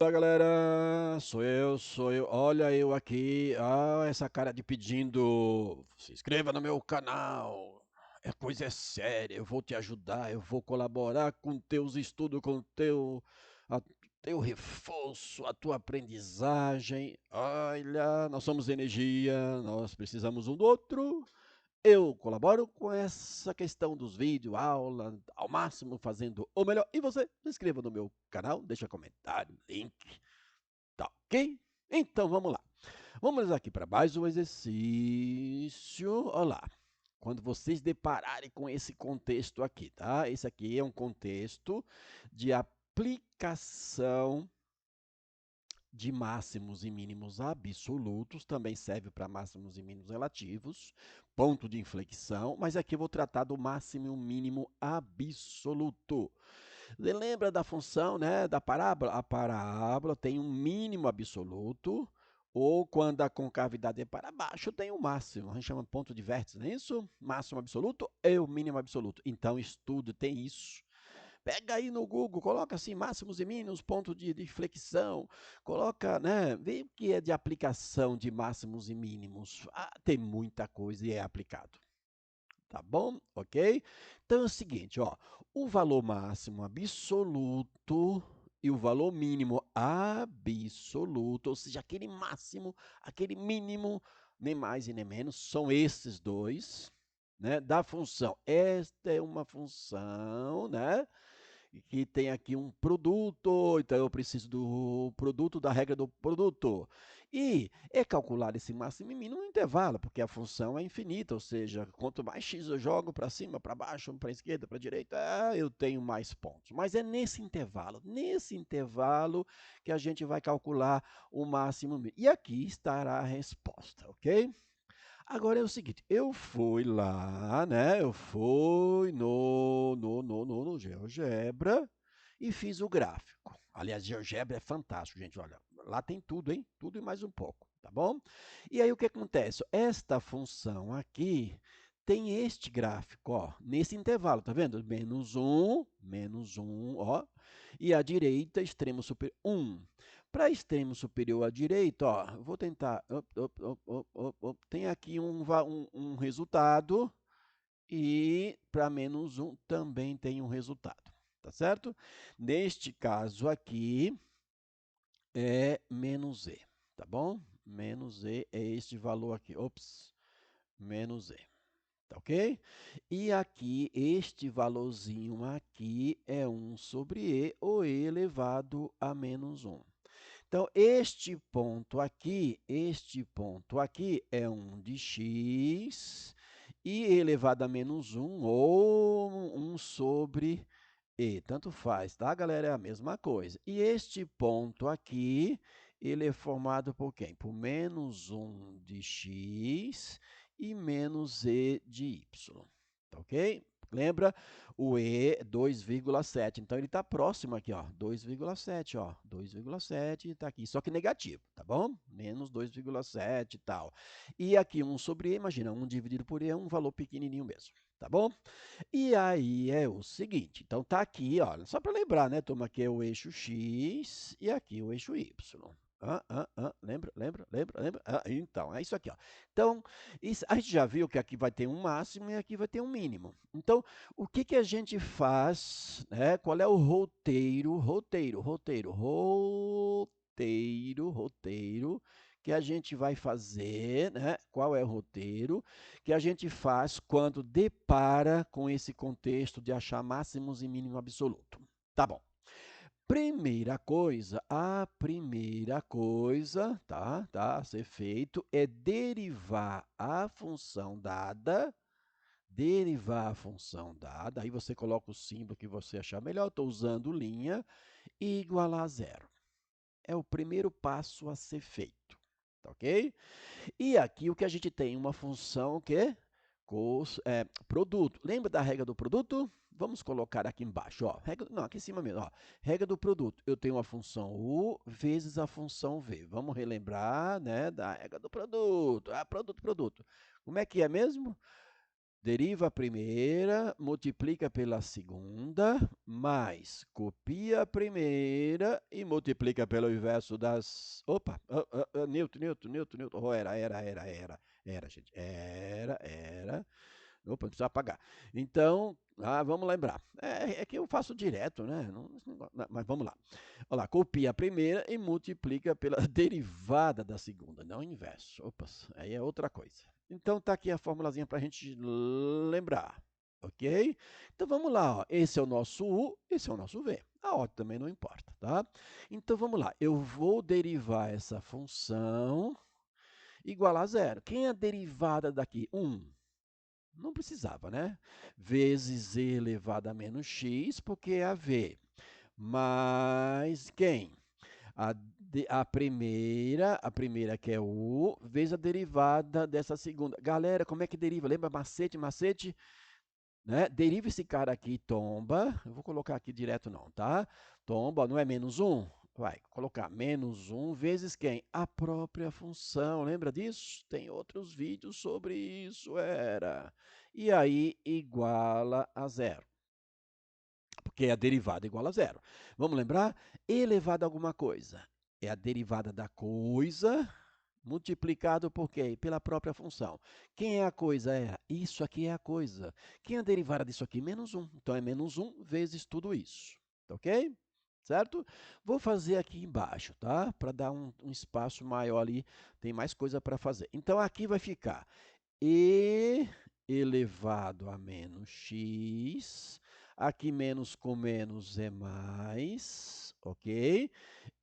Olá, galera, sou eu, olha eu aqui, essa cara de pedindo, se inscreva no meu canal, coisa é séria, eu vou te ajudar, eu vou colaborar com teus estudos, com teu reforço, a tua aprendizagem, olha, nós somos energia, nós precisamos um do outro, eu colaboro com essa questão dos vídeos, aula, ao máximo fazendo o melhor. E você, se inscreva no meu canal, deixa comentário, link, tá ok? Então vamos lá. Vamos aqui para mais um exercício. Olá. Quando vocês depararem com esse contexto aqui, tá? Esse aqui é um contexto de aplicação de máximos e mínimos absolutos, também serve para máximos e mínimos relativos, ponto de inflexão, mas aqui eu vou tratar do máximo e o mínimo absoluto. Você lembra da função, né, da parábola? A parábola tem um mínimo absoluto, ou quando a concavidade é para baixo, tem o máximo. A gente chama ponto de vértice, não é isso? Máximo absoluto e o mínimo absoluto. Então, estudo tem isso. Pega aí no Google, coloca assim, máximos e mínimos, ponto de flexão, coloca, né, vê o que é de aplicação de máximos e mínimos. Tem muita coisa e é aplicado. Tá bom? Ok? Então é o seguinte, ó, o valor máximo absoluto e o valor mínimo absoluto, ou seja, aquele máximo, aquele mínimo, nem mais e nem menos, são esses dois, né, da função. Esta é uma função, né, que tem aqui um produto, então eu preciso do produto, da regra do produto. E é calcular esse máximo e mínimo no intervalo, porque a função é infinita, ou seja, quanto mais x eu jogo para cima, para baixo, para a esquerda, para a direita, eu tenho mais pontos. Mas é nesse intervalo que a gente vai calcular o máximo e mínimo. E aqui estará a resposta, ok? Agora é o seguinte, eu fui lá, né? Eu fui no GeoGebra e fiz o gráfico. Aliás, GeoGebra é fantástico, gente. Olha, lá tem tudo, hein? Tudo e mais um pouco, tá bom? E aí o que acontece? Esta função aqui tem este gráfico, ó, nesse intervalo, tá vendo? Menos um, ó, e à direita, extremo superior, 1. Para extremo superior à direita, ó, eu vou tentar. Tem aqui um resultado e para menos um também tem um resultado, tá certo? Neste caso aqui é menos e, tá bom? Menos e é este valor aqui. Ops, menos e. Tá ok? E aqui, este valorzinho aqui é 1 sobre e, ou e elevado a menos 1. Então, este ponto aqui é 1 de x e elevado a menos 1 ou 1 sobre e. Tanto faz, tá, galera? É a mesma coisa. E este ponto aqui, ele é formado por quem? Por menos 1 de x e menos e de y. Tá ok? Lembra? O E é 2,7. Então, ele está próximo aqui, ó. 2,7, ó. 2,7 está aqui. Só que negativo, tá bom? Menos 2,7 e tal. E aqui 1 sobre E, imagina, 1 dividido por E é um valor pequenininho mesmo, tá bom? E aí é o seguinte, então tá aqui, olha, só para lembrar, né, turma, aqui é o eixo x e aqui o eixo y. Lembra? Então, é isso aqui, ó. Então, a gente já viu que aqui vai ter um máximo e aqui vai ter um mínimo. Então, o que que a gente faz, né? Qual é o roteiro que a gente vai fazer, né? Qual é o roteiro que a gente faz quando depara com esse contexto de achar máximos e mínimo absoluto? Tá bom. A primeira coisa, tá, a ser feito é derivar a função dada, aí você coloca o símbolo que você achar melhor, estou usando linha, e igualar a zero. É o primeiro passo a ser feito, tá ok? E aqui o que a gente tem? Uma função que é produto. Lembra da regra do produto? Vamos colocar aqui embaixo, ó. Não, aqui em cima mesmo, ó. Regra do produto. Eu tenho a função U vezes a função V. Vamos relembrar, né, da regra do produto. Produto. Como é que é mesmo? Deriva a primeira, multiplica pela segunda, mais copia a primeira e multiplica pelo inverso das... Opa, Newton. Oh, era, gente. Era. Opa, não precisa apagar. Então, vamos lembrar. É que eu faço direto, né? Mas vamos lá. Olha lá, copia a primeira e multiplica pela derivada da segunda, não o inverso. Opa, aí é outra coisa. Então, tá aqui a formulazinha para a gente lembrar, ok? Então, vamos lá, ó. Esse é o nosso U, esse é o nosso V. A ordem também não importa, tá? Então, vamos lá. Eu vou derivar essa função igual a zero. Quem é a derivada daqui? 1. Não precisava, né? Vezes e elevado a menos x, porque é a v. Mais quem? A primeira que é u, vezes a derivada dessa segunda. Galera, como é que deriva? Lembra macete? Né? Deriva esse cara aqui, tomba. Eu vou colocar aqui direto não, tá? Tomba, não é menos 1? Vai colocar menos 1 vezes quem? A própria função. Lembra disso? Tem outros vídeos sobre isso, era. E aí, iguala a zero. Porque a derivada é igual a zero. Vamos lembrar? Elevado a alguma coisa. É a derivada da coisa multiplicado por quê? Pela própria função. Quem é a coisa? Isso aqui é a coisa. Quem é a derivada disso aqui? Menos 1. Então, é menos 1 vezes tudo isso. Tá ok? Certo? Vou fazer aqui embaixo, tá? Para dar um espaço maior ali, tem mais coisa para fazer. Então, aqui vai ficar e elevado a menos x. Aqui menos com menos é mais, ok?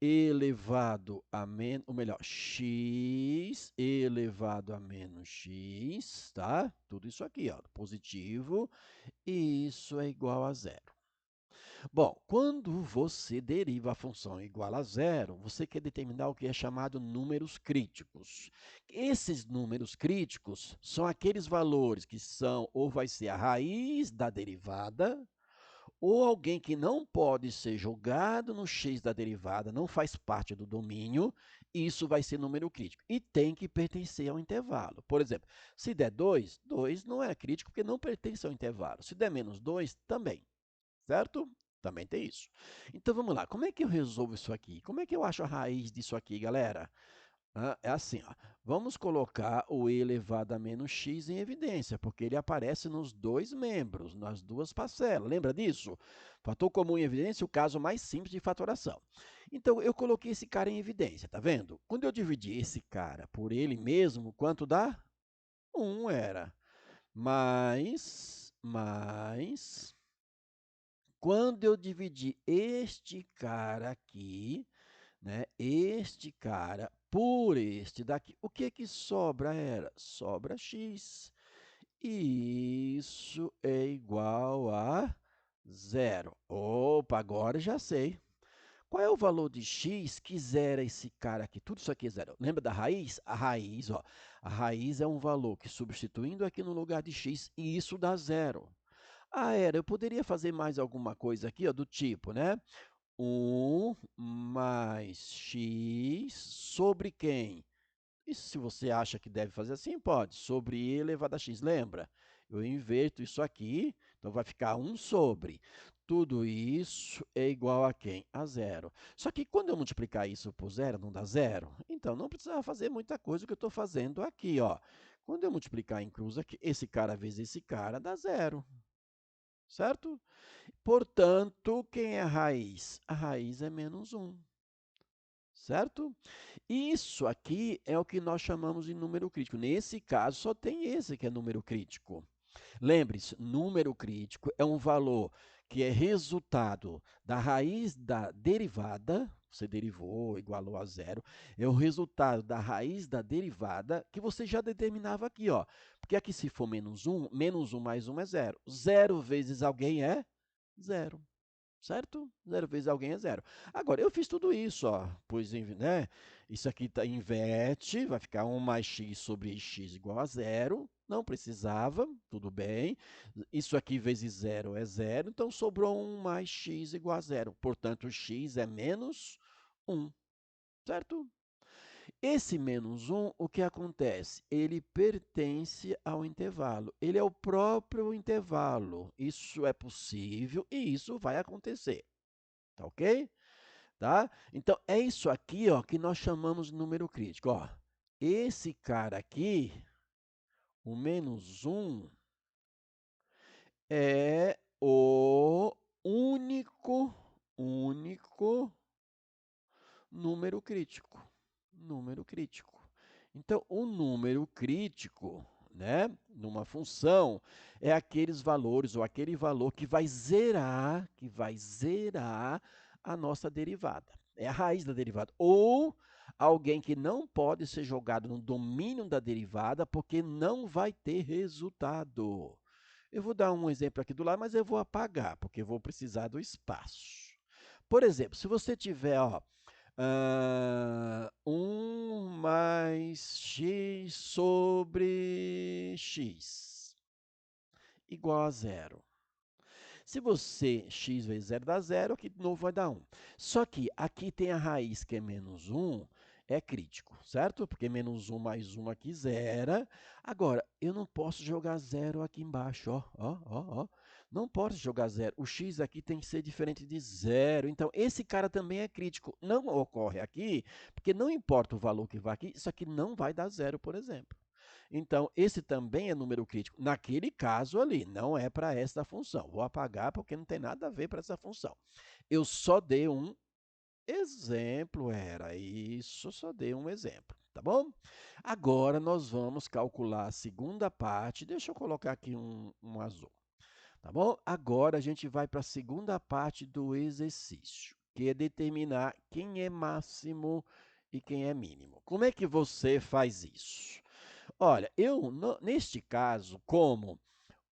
Elevado a menos, ou melhor, x elevado a menos x, tá? Tudo isso aqui, ó, positivo, e isso é igual a zero. Bom, quando você deriva a função igual a zero, você quer determinar o que é chamado números críticos. Esses números críticos são aqueles valores que são ou vai ser a raiz da derivada, ou alguém que não pode ser jogado no x da derivada, não faz parte do domínio, isso vai ser número crítico. E tem que pertencer ao intervalo. Por exemplo, se der 2, 2 não é crítico porque não pertence ao intervalo. Se der menos 2, também. Certo? Também tem isso. Então vamos lá. Como é que eu resolvo isso aqui? Como é que eu acho a raiz disso aqui, galera? É assim, ó. Vamos colocar o e elevado a menos x em evidência, porque ele aparece nos dois membros, nas duas parcelas. Lembra disso? Fator comum em evidência, o caso mais simples de fatoração. Então, eu coloquei esse cara em evidência, tá vendo? Quando eu dividi esse cara por ele mesmo, quanto dá? 1 era. Mais, quando eu dividi este cara aqui, né, este cara por este daqui, o que que sobra era? Sobra x. E isso é igual a zero. Opa, agora já sei. Qual é o valor de x que zera esse cara aqui? Tudo isso aqui é zero. Lembra da raiz? A raiz, ó. A raiz é um valor que substituindo aqui no lugar de x, e isso dá zero. Eu poderia fazer mais alguma coisa aqui, ó, do tipo, né? 1 mais x sobre quem? E se você acha que deve fazer assim, pode. Sobre e elevado a x. Lembra? Eu inverto isso aqui, então vai ficar 1 sobre. Tudo isso é igual a quem? A zero. Só que quando eu multiplicar isso por zero, não dá zero? Então, não precisava fazer muita coisa que eu estou fazendo aqui, ó. Quando eu multiplicar em cruz aqui, esse cara vezes esse cara dá zero. Certo? Portanto, quem é a raiz? A raiz é menos 1. Certo? Isso aqui é o que nós chamamos de número crítico. Nesse caso, só tem esse que é número crítico. Lembre-se, número crítico é um valor que é resultado da raiz da derivada, você derivou, igualou a zero, é o resultado da raiz da derivada que você já determinava aqui, ó. Porque aqui se for menos 1 mais 1 é zero. Zero vezes alguém é zero. Certo? Zero vezes alguém é zero. Agora, eu fiz tudo isso, ó. Pois, né? Isso aqui inverte, vai ficar 1 mais x sobre x igual a zero. Não precisava, tudo bem. Isso aqui vezes zero é zero, então sobrou 1 mais x igual a zero. Portanto, x é menos 1, certo? Esse menos 1, o que acontece? Ele pertence ao intervalo. Ele é o próprio intervalo. Isso é possível e isso vai acontecer. Tá ok? Tá? Então, é isso aqui ó, que nós chamamos de número crítico. Ó, esse cara aqui, o menos 1, é o único número crítico. Número crítico. Então, o número crítico, né, numa função, é aqueles valores ou aquele valor que vai zerar a nossa derivada. É a raiz da derivada. Ou alguém que não pode ser jogado no domínio da derivada porque não vai ter resultado. Eu vou dar um exemplo aqui do lado, mas eu vou apagar, porque eu vou precisar do espaço. Por exemplo, se você tiver, ó, 1 mais x sobre x igual a zero. Se você, x vezes zero dá zero, aqui de novo vai dar 1. Só que aqui tem a raiz que é menos 1, é crítico, certo? Porque menos 1 mais 1 aqui zera. Agora, eu não posso jogar zero aqui embaixo, ó. Não posso jogar zero. O x aqui tem que ser diferente de zero. Então, esse cara também é crítico. Não ocorre aqui, porque não importa o valor que vai aqui, isso aqui não vai dar zero, por exemplo. Então, esse também é número crítico. Naquele caso ali, não é para essa função. Vou apagar porque não tem nada a ver para essa função. Eu só dei um exemplo, era isso, só dei um exemplo, tá bom? Agora, nós vamos calcular a segunda parte. Deixa eu colocar aqui um azul, tá bom? Agora, a gente vai para a segunda parte do exercício, que é determinar quem é máximo e quem é mínimo. Como é que você faz isso? Olha, neste caso, como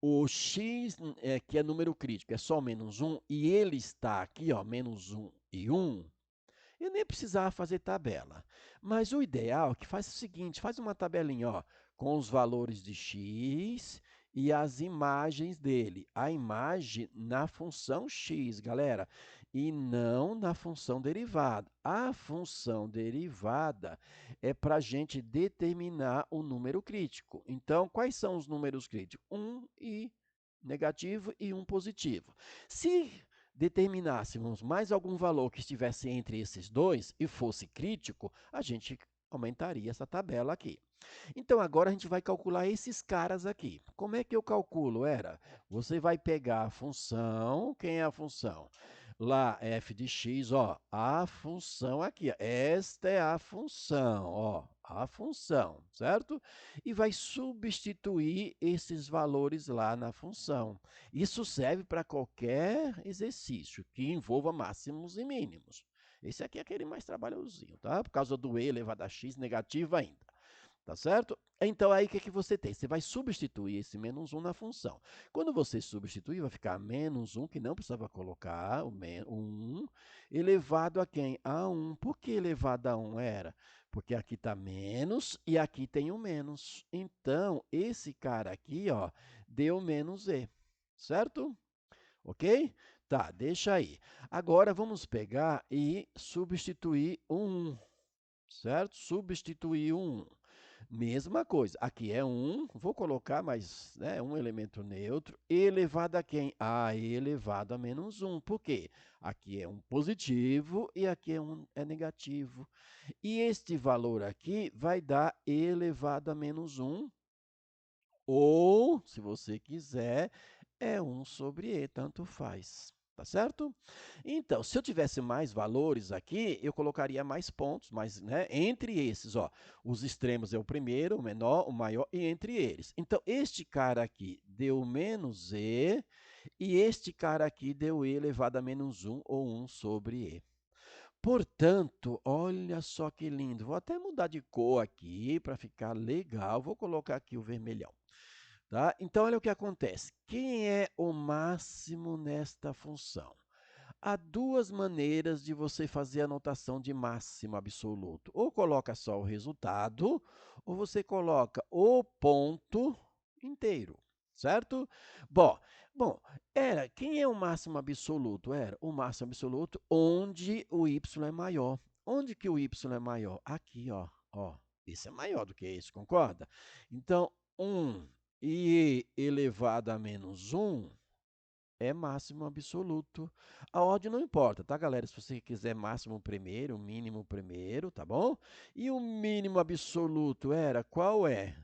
o x, que é número crítico, é só menos 1, e ele está aqui, ó, menos 1 e 1, eu nem precisava fazer tabela. Mas o ideal é que faz o seguinte, faz uma tabelinha, ó, com os valores de x e as imagens dele. A imagem na função x, galera, e não na função derivada. A função derivada é para a gente determinar o número crítico. Então, quais são os números críticos? 1 e negativo e 1 positivo. Se determinássemos mais algum valor que estivesse entre esses dois e fosse crítico, a gente aumentaria essa tabela aqui. Então, agora a gente vai calcular esses caras aqui. Como é que eu calculo? Você vai pegar a função, quem é a função? Lá, f de x, ó, a função aqui, ó, esta é a função, ó, a função, certo? E vai substituir esses valores lá na função. Isso serve para qualquer exercício que envolva máximos e mínimos. Esse aqui é aquele mais trabalhosinho, tá? Por causa do e elevado a x negativo ainda. Tá certo? Então, aí o que você tem? Você vai substituir esse menos 1 na função. Quando você substituir, vai ficar menos 1, que não precisava colocar, o 1, elevado a quem? A 1. Por que elevado a 1 era? Porque aqui está menos e aqui tem o menos. Então, esse cara aqui, ó, deu menos e, certo? Ok? Tá, deixa aí. Agora, vamos pegar e substituir o 1, certo? Substituir o 1. Mesma coisa, aqui é 1, vou colocar mais um elemento neutro, elevado a quem? A elevado a menos 1. Por quê? Aqui é um positivo e aqui é negativo. E este valor aqui vai dar e elevado a menos 1, ou, se você quiser, é 1 sobre e, tanto faz. Tá certo? Então, se eu tivesse mais valores aqui, eu colocaria mais pontos, mas entre esses, ó, os extremos é o primeiro, o menor, o maior, e entre eles. Então, este cara aqui deu menos e este cara aqui deu e elevado a menos 1, ou 1 sobre e. Portanto, olha só que lindo. Vou até mudar de cor aqui para ficar legal. Vou colocar aqui o vermelhão. Tá? Então, olha o que acontece. Quem é o máximo nesta função? Há duas maneiras de você fazer a notação de máximo absoluto. Ou coloca só o resultado, ou você coloca o ponto inteiro, certo? Bom, quem é o máximo absoluto? Era o máximo absoluto onde o y é maior. Onde que o y é maior? Aqui, ó. Ó, esse é maior do que esse, concorda? Então, 1 elevado a menos 1 é máximo absoluto. A ordem não importa, tá, galera? Se você quiser máximo primeiro, mínimo primeiro, tá bom? E o mínimo absoluto era qual é?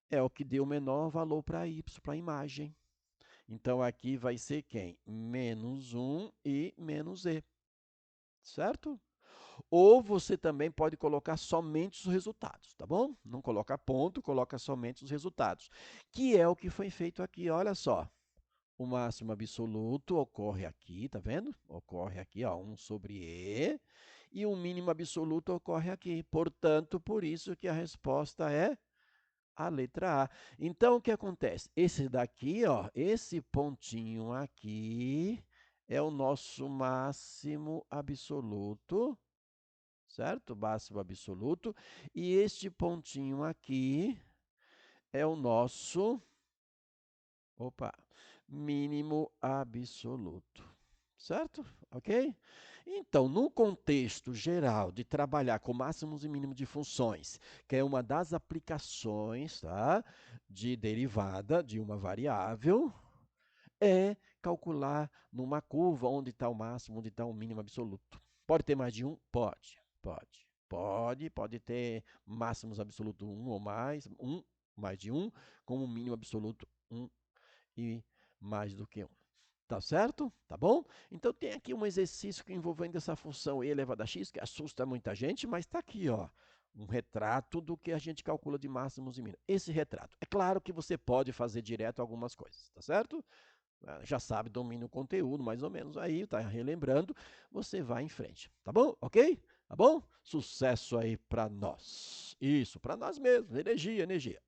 É o que deu o menor valor para y, para a imagem. Então, aqui vai ser quem? Menos 1 e menos e, certo? Ou você também pode colocar somente os resultados, tá bom? Não coloca ponto, coloca somente os resultados, que é o que foi feito aqui, olha só. O máximo absoluto ocorre aqui, tá vendo? Ocorre aqui, ó, 1 sobre e o mínimo absoluto ocorre aqui. Portanto, por isso que a resposta é a letra A. Então, o que acontece? Esse daqui, ó, esse pontinho aqui é o nosso máximo absoluto, certo? Máximo absoluto. E este pontinho aqui é o nosso, opa, mínimo absoluto, certo? Ok? Então, no contexto geral de trabalhar com máximos e mínimos de funções, que é uma das aplicações, tá, de derivada de uma variável, é calcular numa curva onde está o máximo, onde está o mínimo absoluto. Pode ter mais de um? Pode, pode. Pode ter máximos absoluto 1 ou mais de um, como mínimo absoluto 1 e mais do que 1. Tá certo? Tá bom? Então tem aqui um exercício envolvendo essa função e elevado a x, que assusta muita gente, mas está aqui, ó, um retrato do que a gente calcula de máximos e mínimos. Esse retrato. É claro que você pode fazer direto algumas coisas, tá certo? Já sabe, domina o conteúdo, mais ou menos aí, tá relembrando, você vai em frente, tá bom? Ok? Tá bom? Sucesso aí para nós. Isso, para nós mesmos, energia, energia.